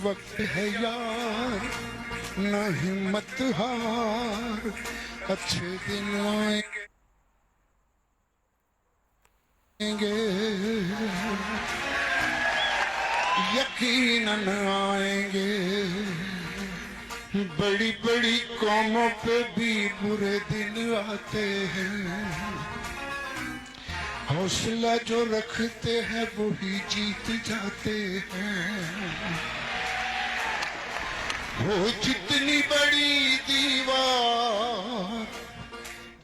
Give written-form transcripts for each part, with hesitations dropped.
वक्त है यार न हिम्मत हार, अच्छे दिन आएंगे यकीनन आएंगे। बड़ी बड़ी कौमों पे भी बुरे दिन आते हैं, हौसला जो रखते हैं वही जीत जाते हैं। वो जितनी बड़ी दीवार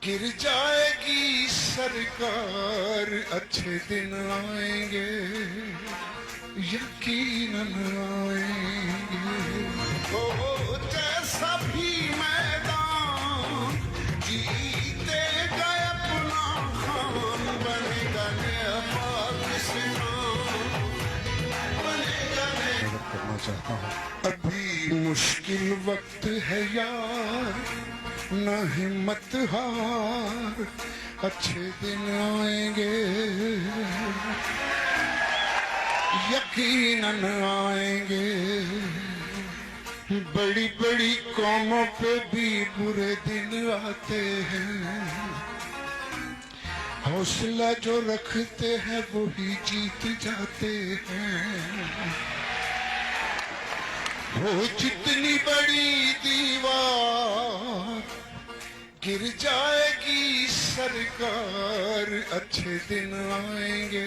गिर जाएगी सरकार, अच्छे दिन आएंगे यकीनन आएंगे। ओ जैसा भी मैदान जीते गए अपना खान, बनेगा नया पाकिस्तान, बनेगा नया। करना चाहता हूँ अभी मुश्किल वक्त है यार न हिम्मत हार, अच्छे दिन आएंगे यकीनन आएंगे। बड़ी बड़ी कौमों पे भी बुरे दिन आते हैं, हौसला जो रखते हैं वही जीत जाते हैं। वो जितनी बड़ी दीवार गिर जाएगी सरकार, अच्छे दिन आएंगे।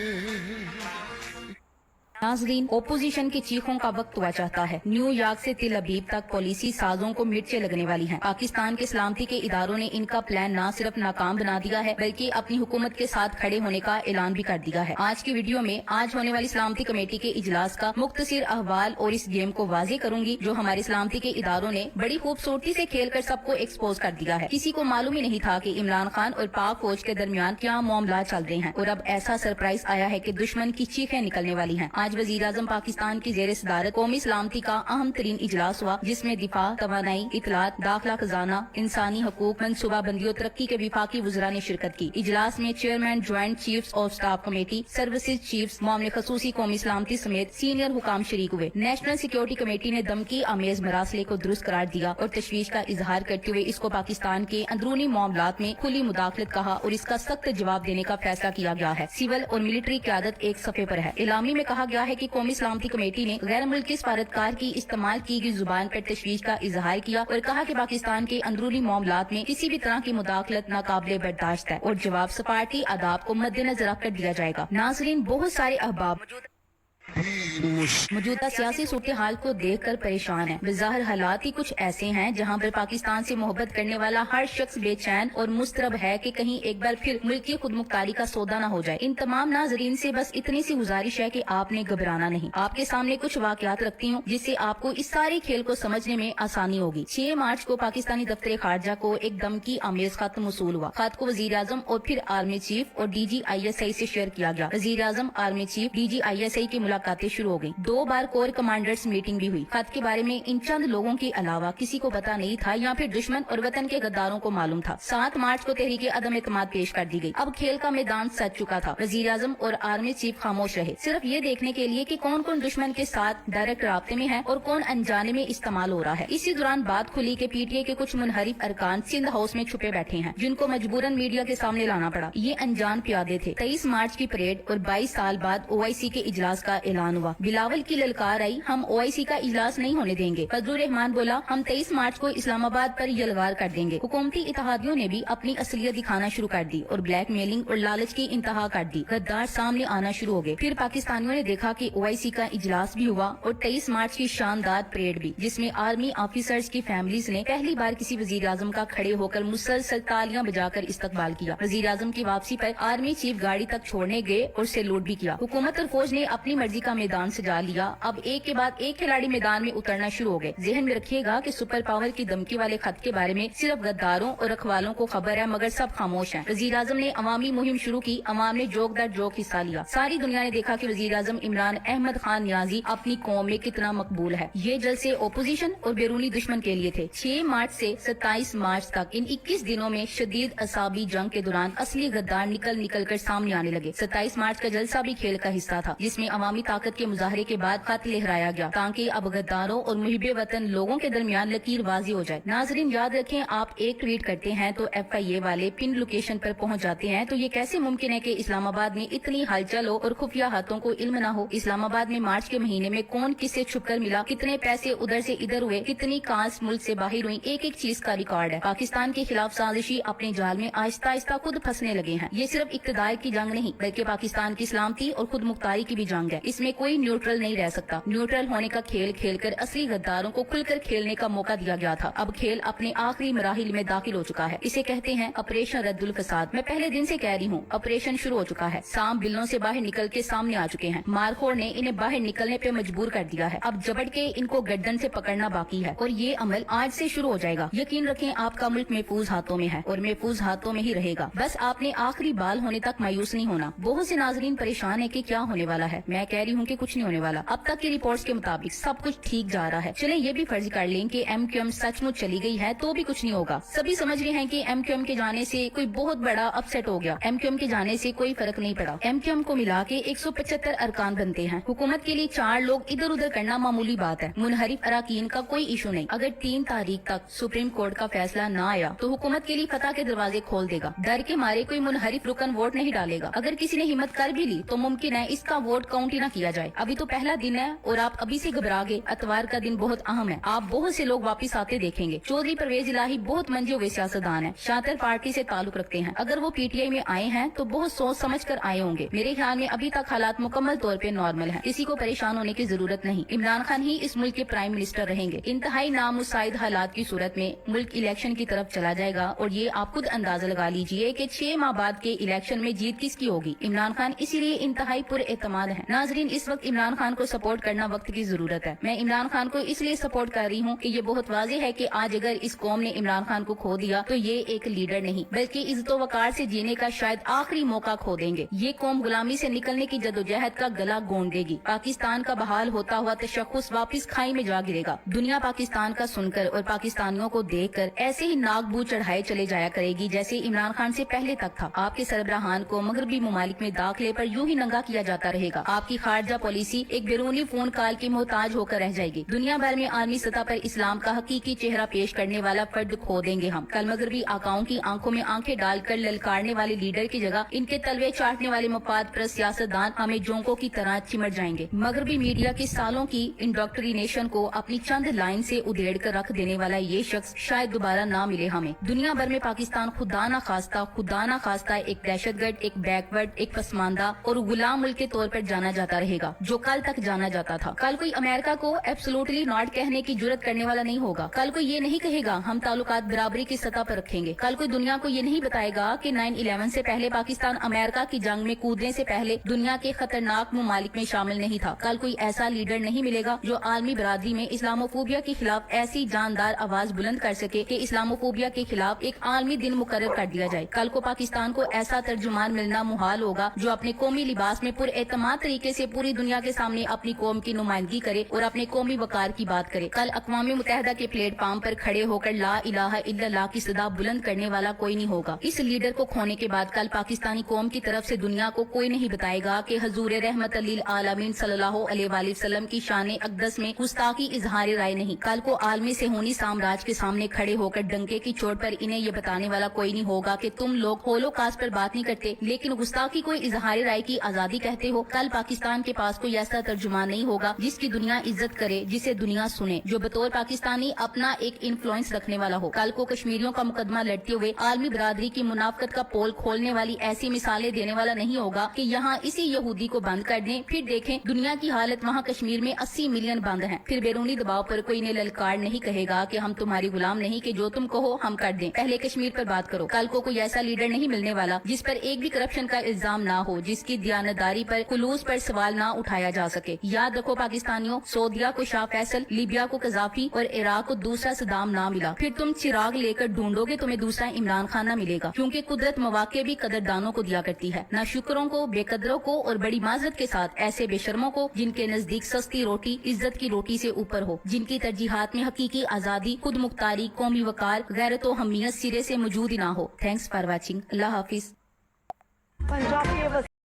नाज़रीन, ओपोजिशन की चीखों का वक्त हुआ चाहता है। न्यूयॉर्क से तिल अबीब तक पॉलिसी साजों को मिर्चें लगने वाली हैं। पाकिस्तान के सलामती के इदारों ने इनका प्लान न सिर्फ नाकाम बना दिया है बल्कि अपनी हुकूमत के साथ खड़े होने का ऐलान भी कर दिया है। आज की वीडियो में आज होने वाली सलामती कमेटी के इजलास का मुख्तसर अहवाल और इस गेम को वाज़ेह करूंगी जो हमारी सलामती के इदारों ने बड़ी खूबसूरती से खेल कर सबको एक्सपोज कर दिया है। किसी को मालूम ही नहीं था कि इमरान खान और पाक फौज के दरमियान क्या मामला चल रहे हैं और अब ऐसा सरप्राइज आया है कि दुश्मन की चीखें निकलने वाली हैं। आज वजीर आजम पाकिस्तान की जेर सदारत कौमी सलामती का अहम तरीन इजलास हुआ जिसमें दिफा, तवानाई, इतलात, दाखिला खजाना, इंसानी हकूक, मनसूबाबंदी और तरक्की के विफाकी वज़रा ने शिरकत की। इजलास में chairman joint chiefs of staff committee, services chiefs, मामले खसूसी कौमी सलामती समेत सीनियर हुकाम शरीक हुए। नेशनल सिक्योरिटी कमेटी ने धमकी आमेज मरासले को दुरुस्त करार दिया और तशवीश का इजहार करते हुए इसको पाकिस्तान के अंदरूनी मामलात में खुली मुदाखलत कहा और इसका सख्त जवाब देने का फैसला किया गया है। सिविल और मिलिट्री क़यादत एक सफ़े पर है। इलामी में कहा गया है कि कौमी सलामती कमेटी ने गैर मुल्की सफारतकार की इस्तेमाल की गई जुबान पर तशवीश का इजहार किया और कहा कि पाकिस्तान के अंदरूनी मामलात में किसी भी तरह की मुदाखलत नाकाबिले बर्दाश्त है और जवाब सफारती आदाब को मद्देनजर रखकर दिया जाएगा। नाज़रीन, बहुत सारे अहबाब मौजूदा सियासी सूरत हाल को देख कर परेशान है। बेज़ाहिर हालात ही कुछ ऐसे हैं जहाँ पर पाकिस्तान से मोहब्बत करने वाला हर शख्स बेचैन और मुस्तरब है कि कहीं एक बार फिर मुल्की खुद मुख्तारी का सौदा न हो जाए। इन तमाम नाजरीन से बस इतनी सी गुजारिश है कि आपने घबराना नहीं। आपके सामने कुछ वाकयात रखती हूँ जिससे आपको इस सारे खेल को समझने में आसानी होगी। 6 मार्च को पाकिस्तानी दफ्तर खारजा को एक धमकी आमेज खत मौसूल हुआ। खत को वजीर आजम और फिर आर्मी चीफ और DGISI से शेयर किया गया। वजीर आजम, आर्मी चीफ, DGISI की मुलाकातें शुरू हो गई। 2 बार कोर कमांडर्स मीटिंग भी हुई। खत के बारे में इन चंद लोगों के अलावा किसी को पता नहीं था या फिर दुश्मन और वतन के गद्दारों को मालूम था। 7 मार्च को तहरीक अदम एतमाद पेश कर दी गई। अब खेल का मैदान सज चुका था। वजीर आजम और आर्मी चीफ खामोश रहे, सिर्फ ये देखने के लिए कि कौन कौन दुश्मन के साथ डायरेक्ट राब्ते में है और कौन अनजाने में इस्तेमाल हो रहा है। इसी दौरान बात खुली कि PTA के कुछ मुनहरिफ अरकान सिंध हाउस में छुपे बैठे हैं जिनको मजबूरन मीडिया के सामने लाना पड़ा। ये अनजान प्यादे थे। 23 मार्च की परेड और 22 साल बाद OIC के इजलास का ऐलान हुआ। बिलावल की ललकार आई, हम OIC का इजलास नहीं होने देंगे। फजलुर रहमान बोला, हम 23 मार्च को इस्लामाबाद पर यलगार कर देंगे। हुकूमती इत्तेहादियों ने भी अपनी असलियत दिखाना शुरू कर दी और ब्लैक मेलिंग और लालच की इंतहा कर दी। गद्दार सामने आना शुरू हो गए। फिर पाकिस्तानियों ने देखा कि OIC का इजलास भी हुआ और 23 मार्च की शानदार परेड भी, जिसमें आर्मी ऑफिसर्स की फैमिलीज ने पहली बार किसी वजीर आजम का खड़े होकर मुसलसल तालियां बजाकर इस्तकबाल किया। वजीर आजम की वापसी पर आर्मी चीफ गाड़ी तक छोड़ने गए और सैल्यूट भी किया। हुकूमत और फौज ने अपनी मर्जी का मैदान सजा लिया। अब एक के बाद एक खिलाड़ी मैदान में उतरना शुरू हो गए। जहन में रखिएगा कि सुपर पावर की धमकी वाले खत के बारे में सिर्फ गद्दारों और रखवालों को खबर है, मगर सब खामोश हैं। वजीर आजम ने अवामी मुहिम शुरू की। अवाम ने जोक दर जोक हिस्सा लिया। सारी दुनिया ने देखा कि वजीर आजम इमरान अहमद खान नियाजी अपनी कौम में कितना मकबूल है। ये जलसे ओपोजिशन और बैरूनी दुश्मन के लिए थे। 6 मार्च से 27 मार्च तक इन 21 दिनों में शदीद असाबी जंग के दौरान असली गद्दार निकल कर सामने आने लगे। 27 मार्च का जलसा भी खेल का हिस्सा था जिसमें अवामी ताकत के मुजाहरे के बाद खत लहराया गया ताकि अब गद्दारों और मुहिब वतन लोगों के दरमियान लकीर वाजी हो जाए। नाजरीन याद रखें, आप एक ट्वीट करते हैं तो FIA वाले पिन लोकेशन पर पहुंच जाते हैं, तो ये कैसे मुमकिन है कि इस्लामाबाद में इतनी हलचल हो और खुफिया हाथों को इल्म न हो। इस्लामाबाद में मार्च के महीने में कौन किससे छुपकर मिला, कितने पैसे उधर से इधर हुए, कितनी कांस मुल्क से बाहर हुई, एक एक चीज का रिकॉर्ड है। पाकिस्तान के खिलाफ साजिशी अपने जाल में आहिस्ता आहिस्ता खुद फंसने लगे हैं। ये सिर्फ इक्तदार की जंग नहीं बल्कि पाकिस्तान की सलामती और खुद मुख्तारी की भी जंग है। इसमें कोई न्यूट्रल नहीं रह सकता। न्यूट्रल होने का खेल खेलकर असली गद्दारों को खुलकर खेलने का मौका दिया गया था। अब खेल अपने आखिरी मराहिल में दाखिल हो चुका है। इसे कहते हैं ऑपरेशन रद्दुल फसाद। मैं पहले दिन से कह रही हूँ, ऑपरेशन शुरू हो चुका है। सांप बिलों से बाहर निकल के सामने आ चुके हैं। मारखोर ने इन्हें बाहर निकलने पे मजबूर कर दिया है। अब जबड़ के इनको गर्दन से पकड़ना बाकी है और ये अमल आज से शुरू हो जाएगा। यकीन रखें, आपका मुल्क महफूज हाथों में है और महफूज हाथों में ही रहेगा। बस आपने आखिरी बाल होने तक मायूस नहीं होना। बहुत से नाजरीन परेशान है कि क्या होने वाला है। मैं कह रही हूँ कि कुछ नहीं होने वाला। अब तक की रिपोर्ट्स के मुताबिक सब कुछ ठीक जा रहा है। चले ये भी फर्ज कर लें कि MQM सचमुच चली गई है तो भी कुछ नहीं होगा। सभी समझ रहे हैं कि MQM के जाने से कोई बहुत बड़ा अपसेट हो गया। MQM के जाने से कोई फर्क नहीं पड़ा। MQM को मिला के 175 अरकान बनते हैं। हुकूमत के लिए 4 लोग इधर उधर करना मामूली बात है। मुनहरिफ अराकीन का कोई इशू नहीं। अगर 3 तारीख तक सुप्रीम कोर्ट का फैसला न आया तो हुकूमत के लिए फतह के दरवाजे खोल देगा। डर के मारे कोई मुनहरिफ रुकन वोट नहीं डालेगा। अगर किसी ने हिम्मत कर भी ली तो मुमकिन है इसका वोट काउंट ही न किया जाए। अभी तो पहला दिन है और आप अभी से घबरा गए। अतवार का दिन बहुत अहम है। आप बहुत से लोग वापिस आते देखेंगे। चौधरी परवेज इलाही बहुत मंजे हुए सियासतदान है, शातिर पार्टी से ताल्लुक रखते हैं। अगर वो PTI में आए हैं तो बहुत सोच समझ कर आए होंगे। मेरे ख्याल में अभी तक हालात मुकम्मल तौर पे नॉर्मल है। किसी को परेशान होने की जरूरत नहीं। इमरान खान ही इस मुल्क के प्राइम मिनिस्टर रहेंगे। इंतहाई नामुसाइद हालात की सूरत में मुल्क इलेक्शन की तरफ चला जाएगा और ये आप खुद अंदाजा लगा लीजिए कि 6 माह बाद के इलेक्शन में जीत किसकी होगी। इमरान खान इसीलिए इंतहाई पुरएतमाद है। नाजरीन, इस वक्त इमरान खान को सपोर्ट करना वक्त की जरूरत है। मैं इमरान खान को इसलिए सपोर्ट कर रही हूँ कि ये बहुत वाज़ेह है कि आज अगर इस कौम ने इमरान खान को खो दिया तो ये एक लीडर नहीं बल्कि इज्जत वकार से जीने का शायद आखिरी मौका खो देंगे। ये कौम गुलामी से निकलने की जदोजहद का गला गोंद देगी। पाकिस्तान का बहाल होता हुआ तशख्खुस वापिस खाई में जा गिरेगा। दुनिया पाकिस्तान का सुनकर और पाकिस्तानियों को देखकर ऐसे ही नाक बू चढ़ाए चले जाया करेगी जैसे इमरान खान से पहले तक था। आपके सरबराहान को मगरबी मुमालिक में दाखिले पर यूं ही नंगा किया जाता रहेगा। आपकी खारजा पॉलिसी एक बैरूनी फोन कॉल की मोहताज होकर रह जाएगी। दुनिया भर में आलमी सतह पर इस्लाम का हकीकी चेहरा पेश करने वाला फर्द खो देंगे हम। कल मगरबी आकाओं की आंखों में आंखें डालकर ललकारने वाले लीडर की जगह इनके तलवे चाटने वाले मफाद पर सियासतदान हमें जोंकों की तरह चिमट जाएंगे। मगरबी मीडिया के सालों की इंडोक्ट्रिनेशन को अपनी चंद लाइन से उधेड़ कर रख देने वाला ये शख्स शायद दोबारा ना मिले हमें। दुनिया भर में पाकिस्तान खुदा न खास्ता एक दहशतगर्द, एक बैकवर्ड, एक पसमानदा और गुलाम मुल्क के तौर पर जाना जाता रहेगा, जो कल तक जाना जाता था। कल कोई अमेरिका को एब्सोल्युटली नॉट कहने की जुर्रत करने वाला नहीं होगा। कल कोई ये नहीं कहेगा हम ताल्लुकात बराबरी की सतह पर रखेंगे। कल कोई दुनिया को ये नहीं बताएगा कि 9/11 से पहले पाकिस्तान अमेरिका की जंग में कूदने से पहले दुनिया के खतरनाक मुमालिक में शामिल नहीं था। कल कोई ऐसा लीडर नहीं मिलेगा जो आलमी बरादरी में इस्लामोफोबिया के खिलाफ ऐसी जानदार आवाज बुलंद कर सके कि इस्लामोफोबिया के खिलाफ एक आलमी दिन मुकर्रर कर दिया जाए। कल को पाकिस्तान को ऐसा तर्जुमान मिलना मुहाल होगा जो अपने कौमी लिबास में पुरएतमाद तरीके से पूरी दुनिया के सामने अपनी कौम की नुमाइंदगी करे और अपने कौमी वकार की बात करे। कल अक़वाम मुत्तहिदा के प्लेटफार्म पर खड़े होकर ला इलाहा इल्लल्लाह की सदा बुलंद करने वाला कोई नहीं होगा। इस लीडर को खोने के बाद कल पाकिस्तानी कौम की तरफ से दुनिया को कोई नहीं बताएगा कि हजूर रहमत लिल आलमीन सल्लल्लाहु अलैहि वसल्लम की शान अक़दस में गुस्ताखी इजहार राय नहीं। कल को आलमी सेहूनी साम्राज्य के सामने खड़े होकर डंके की चोट पर इन्हें ये बताने वाला कोई नहीं होगा कि तुम लोग होलोकास्ट पर बात नहीं करते लेकिन गुस्ताखी को इजहार राय की आजादी कहते हो। कल पाकिस्तान के पास कोई ऐसा तर्जुमान नहीं होगा जिसकी दुनिया इज्जत करे, जिसे दुनिया सुने, जो बतौर पाकिस्तानी अपना एक इन्फ्लुएंस रखने वाला हो। कल को कश्मीरियों का मुकदमा लड़ते हुए आलमी बरादरी की मुनाफकत का पोल खोलने वाली ऐसी मिसालें देने वाला नहीं होगा कि यहाँ इसी यहूदी को बंद कर दें, फिर देखें दुनिया की हालत वहाँ कश्मीर में 80 मिलियन बंद हैं। फिर बैरूनी दबाव पर कोई ने ललकार नहीं कहेगा कि हम तुम्हारी गुलाम नहीं, कि जो तुम कहो हम कर दें, पहले कश्मीर पर बात करो। कल को कोई ऐसा लीडर नहीं मिलने वाला जिस पर एक भी करप्शन का इल्जाम ना हो, जिसकी दयानतदारी पर खुलूस पर सवाल ना उठाया जा सके। याद रखो पाकिस्तानियों, सऊदिया को शाह फैसल, लीबिया को कजाफी और इराक को दूसरा सदाम ना मिला। फिर तुम चिराग लेकर ढूंढोगे तुम्हें दूसरा इमरान खान ना मिलेगा, क्योंकि कुदरत मौके भी कदरदानों को दिया करती है, ना शुक्रों को, बेकदरों को और बड़ी माजरत के साथ ऐसे बेशर्मों को जिनके नजदीक सस्ती रोटी इज्जत की रोटी से ऊपर हो, जिनकी तरजीहात में हकीकी आजादी, खुद मुख्तारी, कौमी वकार, गैरत व हमीयत सिरे से मौजूद ही ना हो। Thanks for watching. अल्लाह हाफिज। पंजाब के